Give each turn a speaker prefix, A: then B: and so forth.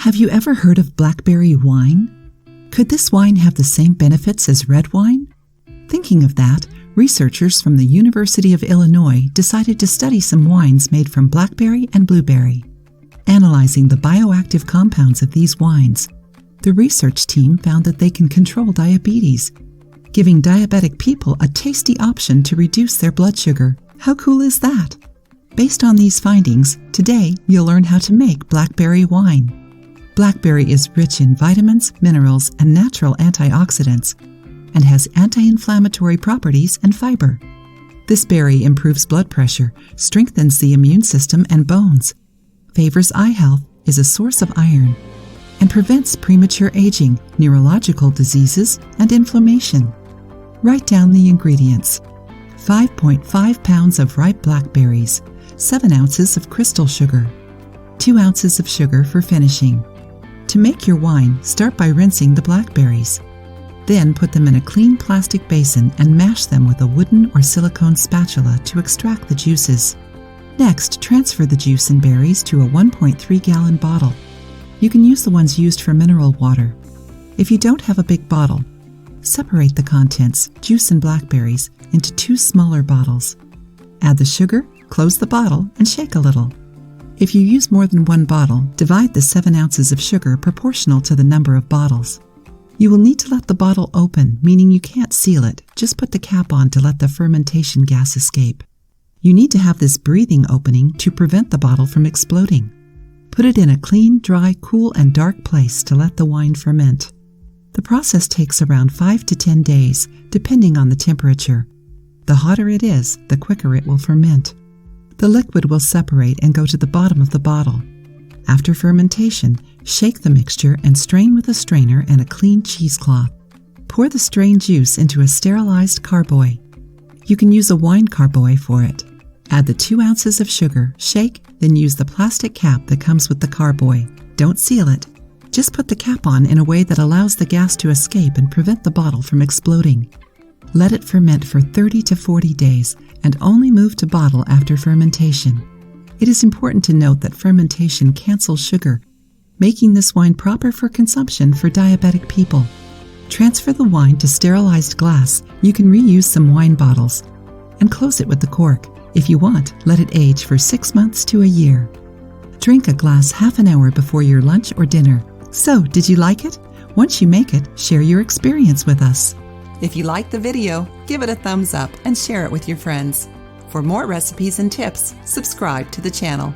A: Have you ever heard of blackberry wine? Could this wine have the same benefits as red wine? Thinking of that, researchers from the University of Illinois decided to study some wines made from blackberry and blueberry. Analyzing the bioactive compounds of these wines, the research team found that they can control diabetes, giving diabetic people a tasty option to reduce their blood sugar. How cool is that? Based on these findings, today you'll learn how to make blackberry wine. Blackberry is rich in vitamins, minerals, and natural antioxidants, and has anti-inflammatory properties and fiber. This berry improves blood pressure, strengthens the immune system and bones, favors eye health, is a source of iron, and prevents premature aging, neurological diseases, and inflammation. Write down the ingredients: 5.5 pounds of ripe blackberries, 7 ounces of crystal sugar, 2 ounces of sugar for finishing. To make your wine, start by rinsing the blackberries. Then put them in a clean plastic basin and mash them with a wooden or silicone spatula to extract the juices. Next, transfer the juice and berries to a 1.3-gallon bottle. You can use the ones used for mineral water. If you don't have a big bottle, separate the contents, juice and blackberries, into 2 smaller bottles. Add the sugar, close the bottle, and shake a little. If you use more than 1 bottle, divide the 7 ounces of sugar proportional to the number of bottles. You will need to let the bottle open, meaning you can't seal it. Just put the cap on to let the fermentation gas escape. You need to have this breathing opening to prevent the bottle from exploding. Put it in a clean, dry, cool, and dark place to let the wine ferment. The process takes around 5 to 10 days, depending on the temperature. The hotter it is, the quicker it will ferment. The liquid will separate and go to the bottom of the bottle. After fermentation, shake the mixture and strain with a strainer and a clean cheesecloth. Pour the strained juice into a sterilized carboy. You can use a wine carboy for it. Add the 2 ounces of sugar, shake, then use the plastic cap that comes with the carboy. Don't seal it. Just put the cap on in a way that allows the gas to escape and prevent the bottle from exploding. Let it ferment for 30 to 40 days and only move to bottle after fermentation. It is important to note that fermentation cancels sugar, making this wine proper for consumption for diabetic people. Transfer the wine to sterilized glass. You can reuse some wine bottles and close it with the cork. If you want, let it age for 6 months to a year. Drink a glass half an hour before your lunch or dinner. So, did you like it? Once you make it, share your experience with us. If you liked the video, give it a thumbs up and share it with your friends. For more recipes and tips, subscribe to the channel.